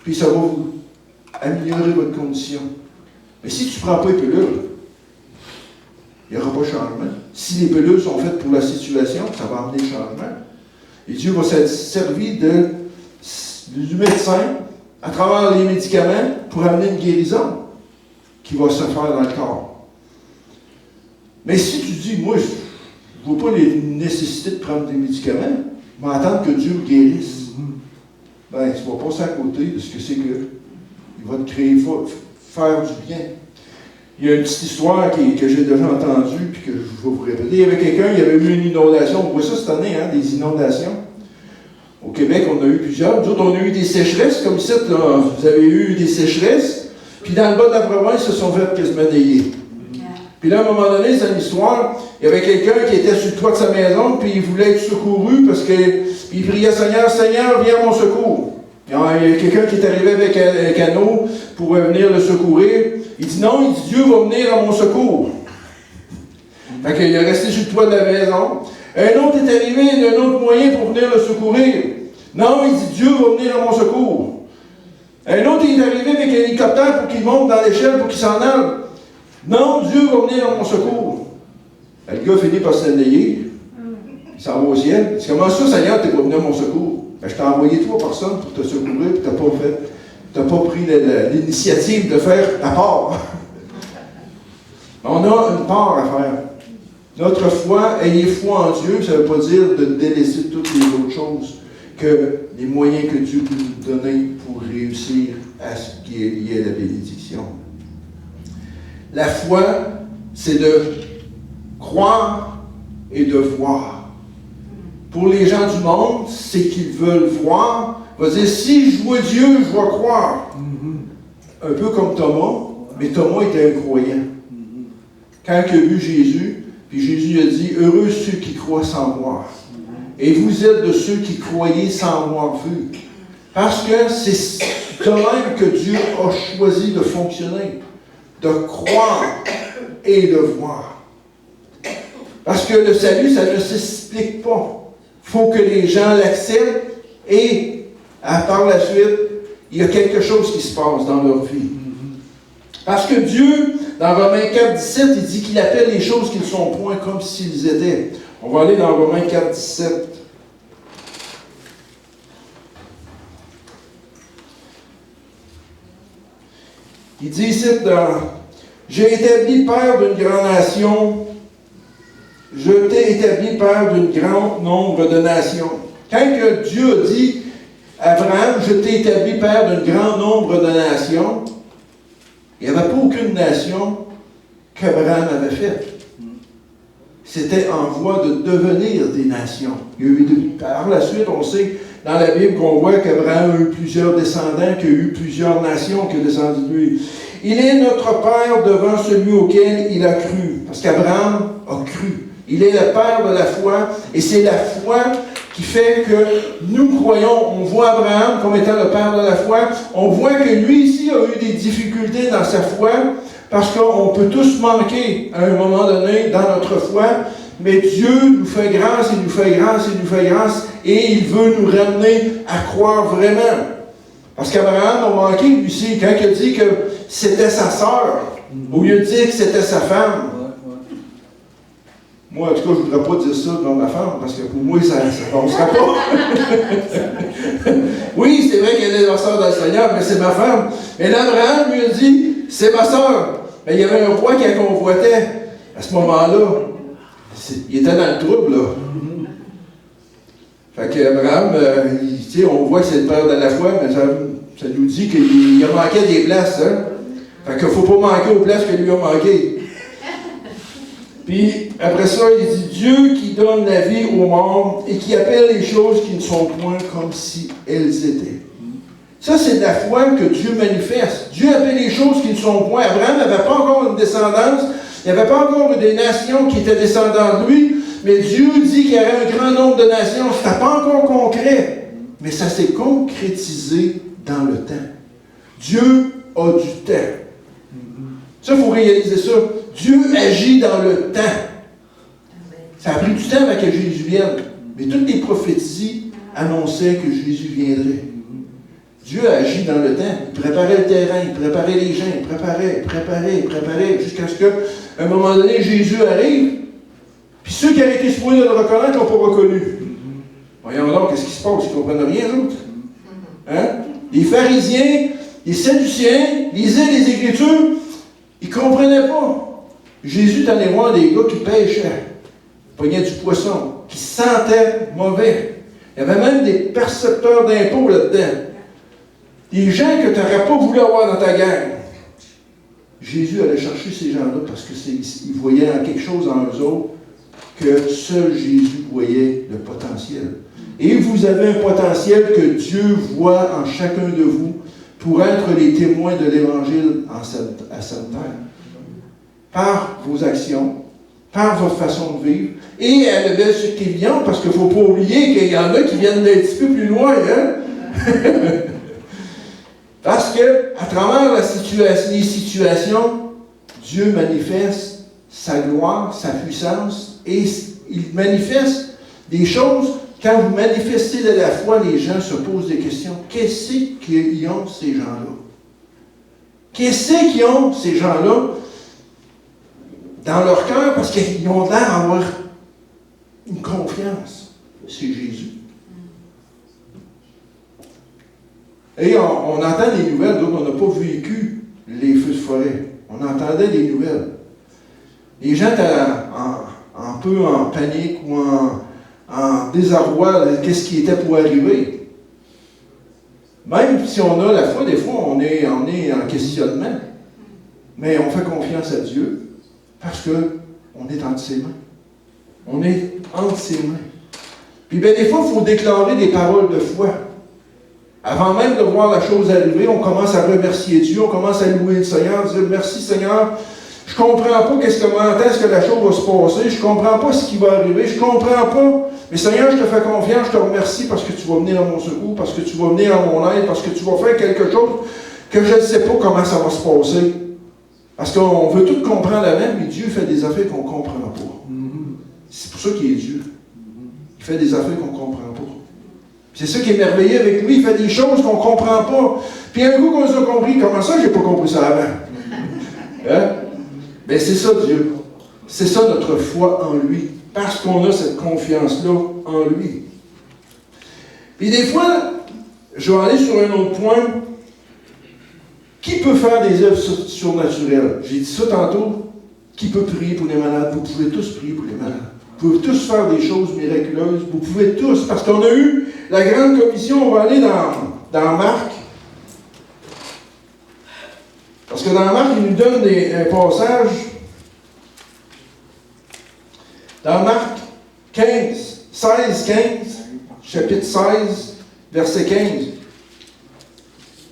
A: Puis ça va vous améliorer votre condition. Mais si tu ne prends pas les pilules, il n'y aura pas de changement. Si les pilules sont faites pour la situation, ça va amener le changement. Et Dieu va se servir du médecin à travers les médicaments pour amener une guérison qui va se faire dans le corps. Mais si tu dis, moi, je ne vois pas les nécessités de prendre des médicaments, mais attendre que Dieu me guérisse, ben, tu vas passer à côté de ce que c'est que il va te créer, faire du bien. Il y a une petite histoire que j'ai déjà entendue, puis que je vais vous répéter. Il y avait quelqu'un, il avait eu une inondation. On voit ça cette année, hein, des inondations. Au Québec, on a eu plusieurs. Nous autres, on a eu des sécheresses, comme ça, là, vous avez eu des sécheresses. Puis dans le bas de la province, ils se sont fait quasiment nailler. Puis là, à un moment donné, c'est une histoire, il y avait quelqu'un qui était sur le toit de sa maison, puis il voulait être secouru, parce qu'il priait, Seigneur, Seigneur, viens à mon secours. Il y a quelqu'un qui est arrivé avec un canot pour venir le secourir. Il dit non, il dit Dieu va venir à mon secours. Fait qu'il est resté sur le toit de la maison. Un autre est arrivé d'un autre moyen pour venir le secourir. Non, il dit Dieu va venir à mon secours. Un autre est arrivé avec un hélicoptère pour qu'il monte dans l'échelle pour qu'il s'en aille. Non, Dieu va venir à mon secours. Le gars finit par se nailler. Il s'en va au ciel. Il dit comment ça, Seigneur, tu n'es pas venu à mon secours? Ben, je t'ai envoyé 3 personnes pour te secourir, puis tu n'as pas pris l'initiative de faire ta part. On a une part à faire. Notre foi, ayez foi en Dieu, ça ne veut pas dire de délaisser toutes les autres choses que les moyens que Dieu peut nous donner pour réussir à ce qui est lié à la bénédiction. La foi, c'est de croire et de voir. Pour les gens du monde, c'est qu'ils veulent voir. On va dire, si je vois Dieu, je vais croire. Un peu comme Thomas, mais Thomas était un croyant. Quand il a vu Jésus, puis Jésus a dit, heureux ceux qui croient sans voir. Et vous êtes de ceux qui croyez sans avoir vu. Parce que c'est de même que Dieu a choisi de fonctionner. de croire et de voir. Parce que le salut, ça ne s'explique pas. Il faut que les gens l'acceptent et, par la suite, il y a quelque chose qui se passe dans leur vie. Parce que Dieu, dans Romains 4, 17, il dit qu'il appelle les choses qui ne sont point comme s'ils étaient. On va aller dans Romains 4, 17. Il dit ici, j'ai établi père d'une grande nation, je t'ai établi père d'un grand nombre de nations. Quand que Dieu a dit à Abraham, je t'ai établi père d'un grand nombre de nations, il n'y avait pas aucune nation qu'Abraham avait faite. C'était en voie de devenir des nations. Il y a eu par la suite, on sait dans la Bible qu'on voit qu'Abraham a eu plusieurs descendants, qu'il y a eu plusieurs nations qui ont descendu de lui. Il est notre Père devant celui auquel il a cru. Parce qu'Abraham a cru. Il est le Père de la foi, et c'est la foi qui fait que nous croyons, on voit Abraham comme étant le Père de la foi, on voit que lui ici a eu des difficultés dans sa foi, parce qu'on peut tous manquer à un moment donné dans notre foi, mais Dieu nous fait grâce, il nous fait grâce, il nous fait grâce, et il veut nous ramener à croire vraiment. Parce qu'Abraham a manqué, lui aussi, quand il a dit que c'était sa sœur, au lieu de dire que c'était sa femme. Moi, en tout cas, je ne voudrais pas dire ça devant ma femme, parce que pour moi, ça ne passerait pas. Oui, c'est vrai qu'elle est la sœur d'un Seigneur, mais c'est ma femme. Mais là, Abraham lui a dit, c'est ma sœur. Mais il y avait un roi qui la convoitait. À ce moment-là, il était dans le trouble, là. Fait qu'Abraham, on voit que c'est le père de la foi, mais ça nous dit qu'il a manqué des places. Hein? Fait qu'il ne faut pas manquer aux places que lui a manqué. Puis, après ça, il dit, Dieu qui donne la vie aux morts et qui appelle les choses qui ne sont point comme si elles étaient. Ça, c'est de la foi que Dieu manifeste. Dieu appelle les choses qui ne sont point. Abraham n'avait pas encore une descendance. Il n'y avait pas encore des nations qui étaient descendants de lui. Mais Dieu dit qu'il y avait un grand nombre de nations. Ce n'était pas encore concret. Mais ça s'est concrétisé dans le temps. Dieu a du temps. Ça, il faut réaliser ça. Dieu agit dans le temps. Ça a pris du temps avant que Jésus vienne. Mais toutes les prophéties annonçaient que Jésus viendrait. Dieu agit dans le temps. Il préparait le terrain, il préparait les gens, il préparait, jusqu'à ce qu'à un moment donné, Jésus arrive. Puis ceux qui avaient été supposés le reconnaître ne l'ont pas reconnu. Voyons donc, qu'est-ce qui se passe? Ils ne comprennent rien, eux autres. Hein? Les pharisiens, les sadducéens, lisaient les Écritures, ils ne comprenaient pas. Jésus est allé voir des gars qui pêchaient, pognaient du poisson, qui sentaient mauvais. Il y avait même des percepteurs d'impôts là-dedans. Des gens que tu n'aurais pas voulu avoir dans ta gang. Jésus allait chercher ces gens-là parce qu'il voyait en quelque chose en eux autres que seul Jésus voyait le potentiel. Et vous avez un potentiel que Dieu voit en chacun de vous pour être les témoins de l'Évangile à cette terre. Par vos actions, par votre façon de vivre, et à la belle ceux qui viennent, parce qu'il ne faut pas oublier qu'il y en a qui viennent d'un petit peu plus loin, hein? Parce que, à travers les situations, Dieu manifeste sa gloire, sa puissance, et il manifeste des choses. Quand vous manifestez de la foi, les gens se posent des questions. Qu'est-ce qu'ils ont, ces gens-là? Qu'est-ce qu'ils ont, ces gens-là, dans leur cœur, parce qu'ils ont l'air d'avoir une confiance. C'est Jésus. Et on entend des nouvelles, donc on n'a pas vécu les feux de forêt. On entendait des nouvelles. Les gens étaient un peu en panique ou en désarroi de qu'est-ce qui était pour arriver. Même si on a la foi, des fois, on est en questionnement. Mais on fait confiance à Dieu parce qu'on est entre ses mains. On est entre ses mains. Puis bien, des fois, il faut déclarer des paroles de foi. Avant même de voir la chose arriver, on commence à remercier Dieu, on commence à louer le Seigneur, dire merci Seigneur, je ne comprends pas comment est-ce que la chose va se passer, je ne comprends pas ce qui va arriver, je ne comprends pas, mais Seigneur, je te fais confiance, je te remercie parce que tu vas venir à mon secours, parce que tu vas venir à mon aide, parce que tu vas faire quelque chose que je ne sais pas comment ça va se passer. Parce qu'on veut tout comprendre la même, mais Dieu fait des affaires qu'on ne comprend pas. C'est pour ça qu'il est Dieu. Il fait des affaires qu'on ne comprend pas. C'est ça qui est merveilleux avec lui. Il fait des choses qu'on ne comprend pas. Puis un coup qu'on les a compris, comment ça, je n'ai pas compris ça avant? Hein? Bien, c'est ça Dieu. C'est ça notre foi en lui. Parce qu'on a cette confiance-là en lui. Puis des fois, je vais aller sur un autre point. Qui peut faire des œuvres surnaturelles? J'ai dit ça tantôt. Qui peut prier pour les malades? Vous pouvez tous prier pour les malades. Vous pouvez tous faire des choses miraculeuses. Vous pouvez tous, parce qu'on a eu la grande commission. On va aller dans Marc. Parce que dans Marc, il nous donne un passage. Dans Marc 16, 15, chapitre 16, verset 15.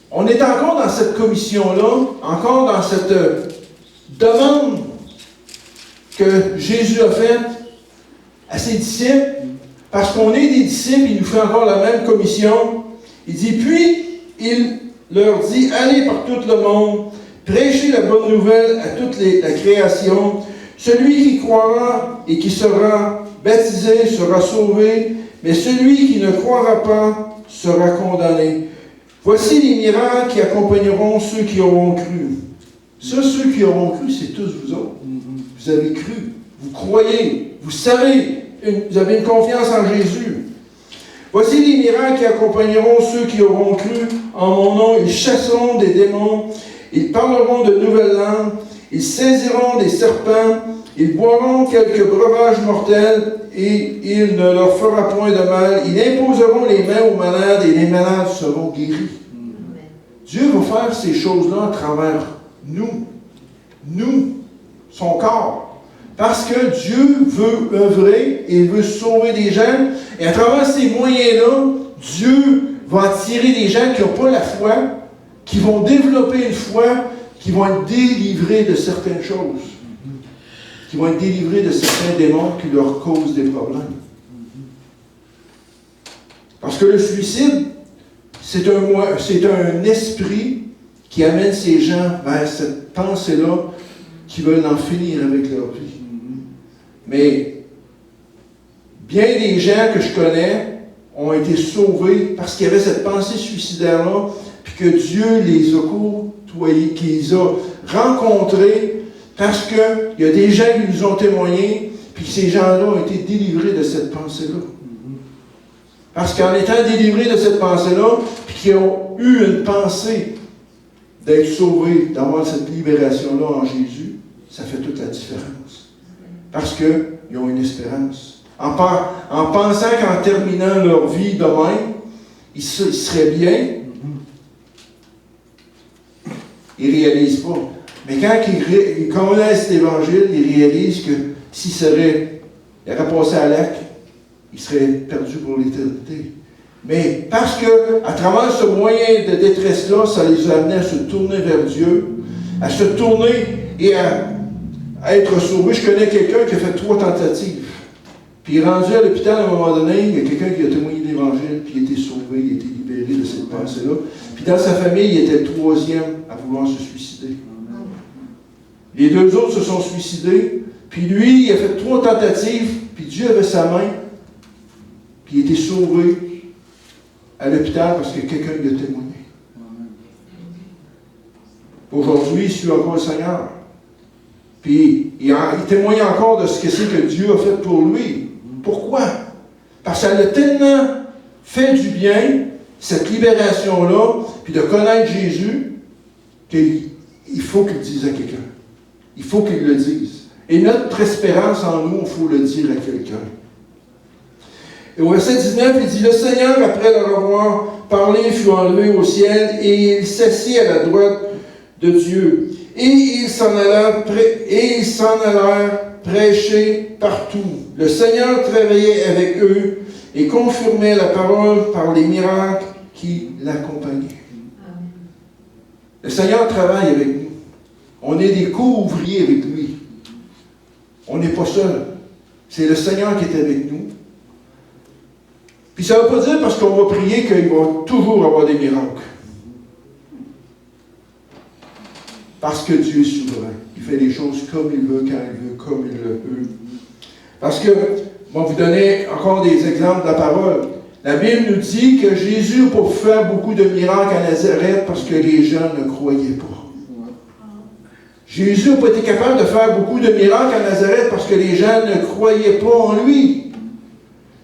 A: On est encore dans cette commission-là, encore dans cette demande que Jésus a faite à ses disciples, parce qu'on est des disciples, il nous fait encore la même commission. Il dit, puis il leur dit, allez par tout le monde, prêchez la bonne nouvelle à toute la création. Celui qui croira et qui sera baptisé sera sauvé, mais celui qui ne croira pas sera condamné. Voici les miracles qui accompagneront ceux qui auront cru. Ça, ceux qui auront cru, c'est tous vous autres. Vous avez cru, vous croyez, vous savez, vous avez une confiance en Jésus. Voici les miracles qui accompagneront ceux qui auront cru en mon nom. Ils chasseront des démons, ils parleront de nouvelles langues, ils saisiront des serpents, ils boiront quelques breuvages mortels et il ne leur fera point de mal. Ils imposeront les mains aux malades et les malades seront guéris. Dieu va faire ces choses-là à travers nous, son corps. Parce que Dieu veut œuvrer et il veut sauver des gens. Et à travers ces moyens-là, Dieu va attirer des gens qui n'ont pas la foi, qui vont développer une foi, qui vont être délivrés de certaines choses, qui vont être délivrés de certains démons qui leur causent des problèmes. Parce que le suicide, c'est un esprit qui amène ces gens vers cette pensée-là qui veulent en finir avec leur vie. Mais bien des gens que je connais ont été sauvés parce qu'il y avait cette pensée suicidaire-là, puis que Dieu les a côtoyés, qu'il les a rencontrés, parce qu'il y a des gens qui nous ont témoigné, puis que ces gens-là ont été délivrés de cette pensée-là. Parce qu'en étant délivrés de cette pensée-là, puis qu'ils ont eu une pensée d'être sauvés, d'avoir cette libération-là en Jésus, ça fait toute la différence. Parce qu'ils ont une espérance. En pensant qu'en terminant leur vie de même, ils seraient bien, ils ne réalisent pas. Mais quand ils connaissent l'Évangile, ils réalisent que s'ils auraient passé à l'acte, ils seraient perdus pour l'éternité. Mais parce que, à travers ce moyen de détresse-là, ça les a amenés à se tourner vers Dieu, à se tourner et à être sauvés. Je connais quelqu'un qui a fait 3 tentatives. Puis il est rendu à l'hôpital à un moment donné, il y a quelqu'un qui a témoigné de l'Évangile, puis il a été sauvé, il a été libéré de cette pensée-là. Puis dans sa famille, il était le 3e à vouloir se suicider. Les 2 autres se sont suicidés, puis lui, il a fait 3 tentatives, puis Dieu avait sa main, puis il a été sauvé à l'hôpital parce que quelqu'un lui a témoigné. Aujourd'hui, il suit encore le Seigneur. Puis il témoigne encore de ce que c'est que Dieu a fait pour lui. Pourquoi? Parce que ça l'a tellement fait du bien, cette libération-là, puis de connaître Jésus, qu'il faut qu'il le dise à quelqu'un. Il faut qu'il le dise. Et notre espérance en nous, il faut le dire à quelqu'un. Et au verset 19, il dit, le Seigneur, après leur avoir parlé, fut enlevé au ciel, et il s'assit à la droite de Dieu. Et ils s'en allèrent prêcher partout. Le Seigneur travaillait avec eux et confirmait la parole par les miracles qui l'accompagnaient. Le Seigneur travaille avec nous. On est des co-ouvriers avec lui. On n'est pas seul. C'est le Seigneur qui est avec nous. Puis ça ne veut pas dire parce qu'on va prier qu'il va toujours avoir des miracles. Parce que Dieu est souverain. Il fait les choses comme il veut, quand il veut, comme il le veut. Parce que, on va vous donner encore des exemples de la parole. La Bible nous dit que Jésus n'a pas fait beaucoup de miracles à Nazareth parce que les gens ne croyaient pas. Jésus n'a pas été capable de faire beaucoup de miracles à Nazareth parce que les gens ne croyaient pas en lui.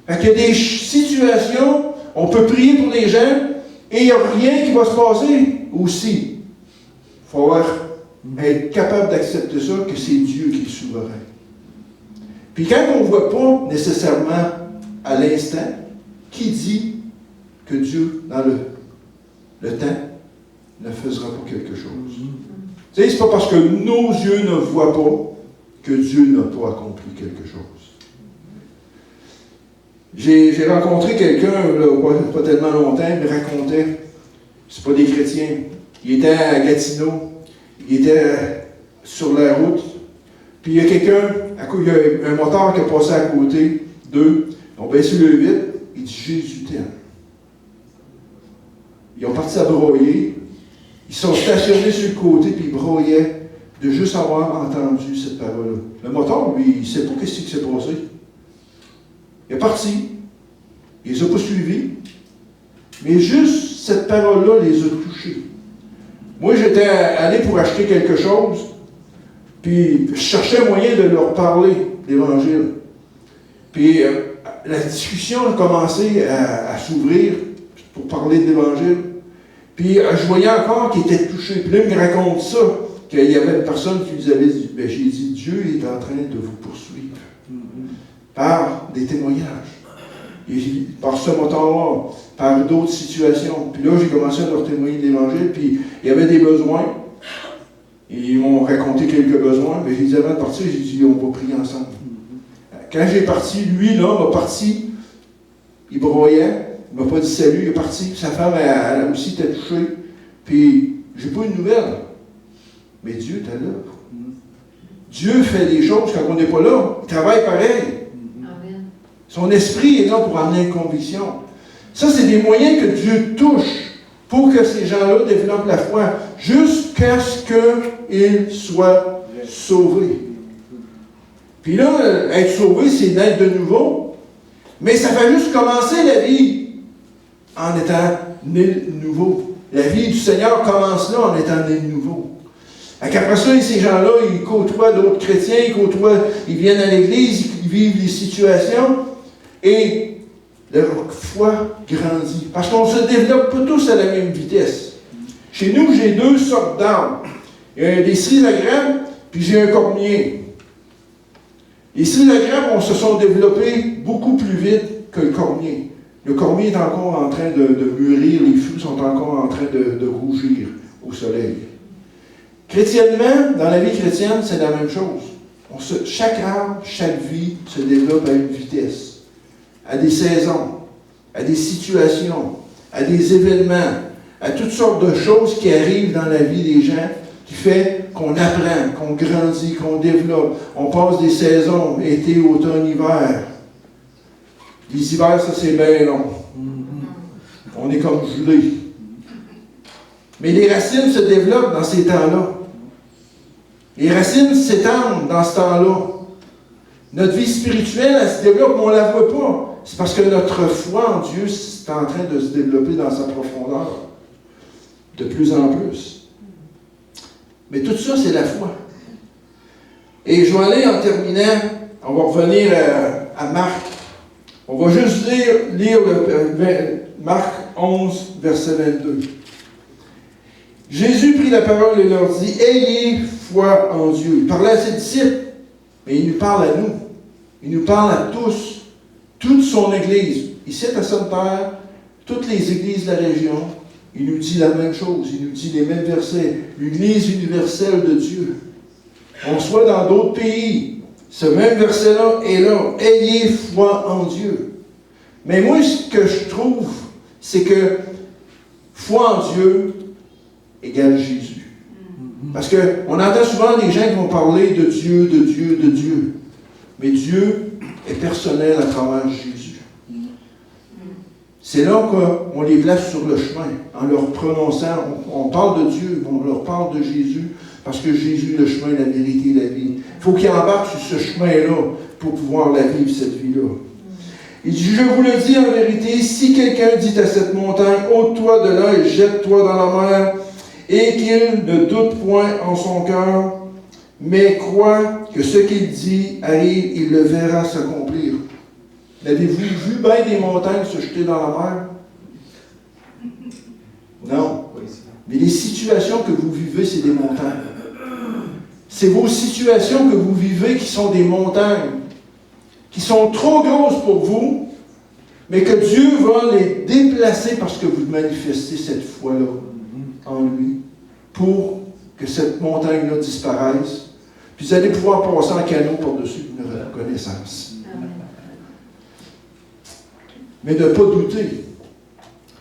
A: Fait qu'il y a des situations, on peut prier pour les gens et il n'y a rien qui va se passer aussi. Il faut être capable d'accepter ça, que c'est Dieu qui est souverain. Puis quand on ne voit pas nécessairement à l'instant, qui dit que Dieu, dans le temps, ne fera pas quelque chose? Tu sais, c'est pas parce que nos yeux ne voient pas que Dieu n'a pas accompli quelque chose. J'ai rencontré quelqu'un, pas tellement longtemps, il me racontait, c'est pas des chrétiens, il était à Gatineau, il était sur la route, puis il y a quelqu'un, il y a un moteur qui a passé à côté d'eux, ils ont baissé le vitre, il dit « Jésus t'aime ». Ils ont parti à broyer, ils sont stationnés sur le côté, puis ils broyaient de juste avoir entendu cette parole-là. Le moteur, lui, il ne sait pas ce qui s'est passé. Il est parti, il ne les a pas suivis, mais juste cette parole-là les a touchés. Moi, j'étais allé pour acheter quelque chose, puis je cherchais un moyen de leur parler d'Évangile. Puis la discussion a commencé à s'ouvrir pour parler de l'Évangile. Puis je voyais encore qu'ils étaient touchés. Puis là, il me raconte ça, qu'il y avait une personne qui lui avait dit, j'ai dit, Dieu est en train de vous poursuivre par des témoignages. Et par ce moteur-là, par d'autres situations. Puis là, j'ai commencé à leur témoigner de l'Évangile, puis il y avait des besoins. Et ils m'ont raconté quelques besoins, mais j'ai dit avant de partir, j'ai dit, on va prier ensemble. Quand j'ai parti, lui, là, m'a parti, il broyait, il m'a pas dit salut, il est parti. Sa femme, elle aussi était touchée. Puis, j'ai pas une nouvelle. Mais Dieu est à l'œuvre. Dieu fait des choses quand on n'est pas là. Il travaille pareil. Amen. Son esprit est là pour amener une conviction. Ça, c'est des moyens que Dieu touche pour que ces gens-là développent la foi jusqu'à ce qu'ils soient sauvés. Puis là, être sauvé, c'est naître de nouveau. Mais ça fait juste commencer la vie en étant né de nouveau. La vie du Seigneur commence là en étant né de nouveau. Après ça, ces gens-là, ils côtoient d'autres chrétiens, ils viennent à l'église, ils vivent des situations et leur foi grandit. Parce qu'on ne se développe pas tous à la même vitesse. Chez nous, j'ai deux sortes d'arbres. Il y a des cerises à graines, puis j'ai un cormier. Les cerises à graines se sont développés beaucoup plus vite que le cormier. Le cormier est encore en train de mûrir, les fruits sont encore en train de rougir au soleil. Chrétiennement, dans la vie chrétienne, c'est la même chose. Chaque arbre, chaque vie se développe à une vitesse, à des saisons, à des situations, à des événements, à toutes sortes de choses qui arrivent dans la vie des gens, qui fait qu'on apprend, qu'on grandit, qu'on développe. On passe des saisons, été, automne, hiver. Les hivers, ça c'est bien long. On est comme gelé. Mais les racines se développent dans ces temps-là. Les racines s'étendent dans ce temps-là. Notre vie spirituelle, elle se développe, mais on ne la voit pas. C'est parce que notre foi en Dieu est en train de se développer dans sa profondeur. De plus en plus. Mais tout ça, c'est la foi. Et je vais aller en terminant, on va revenir à Marc. On va juste lire Marc 11, verset 22. Jésus prit la parole et leur dit, « Ayez foi en Dieu. » Il parlait à ses disciples, mais il nous parle à nous. Il nous parle à tous, toute son Église. Ici à Sainte-Terre, toutes les églises de la région, il nous dit la même chose. Il nous dit les mêmes versets. L'Église universelle de Dieu. On soit dans d'autres pays. Ce même verset-là est là. Ayez foi en Dieu. Mais moi, ce que je trouve, c'est que foi en Dieu égale Jésus. Parce qu'on entend souvent des gens qui vont parler de Dieu, de Dieu, de Dieu. Mais Dieu est personnel à travers Jésus. C'est là qu'on les place sur le chemin, en leur prononçant. On parle de Dieu, on leur parle de Jésus, Parce que Jésus est le chemin, la vérité et la vie. Il faut qu'il embarque sur ce chemin-là pour pouvoir la vivre, cette vie-là. Il dit, je vous le dis en vérité, si quelqu'un dit à cette montagne, ôte-toi de là et jette-toi dans la mer, et qu'il ne doute point en son cœur, mais croit que ce qu'il dit arrive, il le verra s'accomplir. L'avez-vous vu bien des montagnes se jeter dans la mer? Non. Mais les situations que vous vivez, c'est des montagnes. C'est vos situations que vous vivez qui sont des montagnes, qui sont trop grosses pour vous, mais que Dieu va les déplacer parce que vous manifestez cette foi-là en lui, pour que cette montagne-là disparaisse. Puis vous allez pouvoir passer en canot par-dessus une reconnaissance. Mais ne pas douter.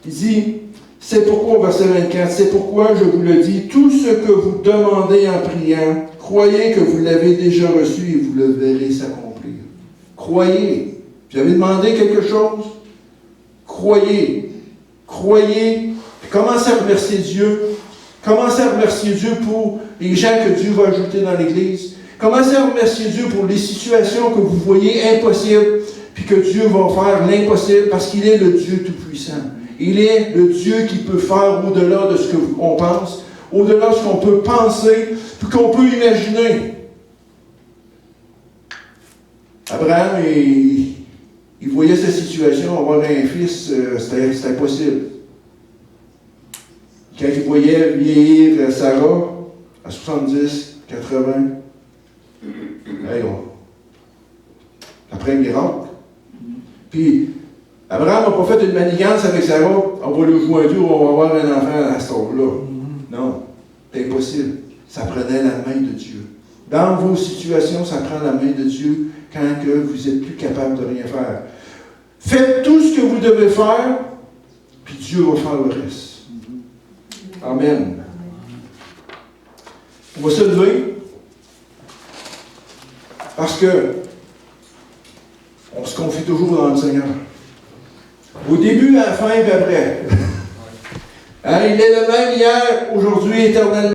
A: Il dit, c'est pourquoi, au verset 24, c'est pourquoi je vous le dis, tout ce que vous demandez en priant, croyez que vous l'avez déjà reçu et vous le verrez s'accomplir. Croyez. Vous avez demandé quelque chose? Croyez. Croyez. Puis commencez à remercier Dieu. Commencez à remercier Dieu pour les gens que Dieu va ajouter dans l'Église. Commencez à remercier Dieu pour les situations que vous voyez impossibles, puis que Dieu va faire l'impossible parce qu'il est le Dieu Tout-Puissant. Il est le Dieu qui peut faire au-delà de ce qu'on pense, au-delà de ce qu'on peut penser, puis qu'on peut imaginer. Abraham, il voyait sa situation, avoir un fils, c'était impossible. Quand il voyait vieillir Sarah, à 70, 80, après un miracle. Puis, Abraham n'a pas fait une manigance avec Sarah, on va le jouer un Dieu, on va avoir un enfant à cet âge-là. Non, c'est impossible. Ça prenait la main de Dieu. Dans vos situations, ça prend la main de Dieu quand que vous n'êtes plus capable de rien faire. Faites tout ce que vous devez faire, puis Dieu va faire le reste. Amen. On va se lever parce que on se confie toujours dans le Seigneur. Au début, à la fin, puis après. Hein, il est le même hier, aujourd'hui, éternellement.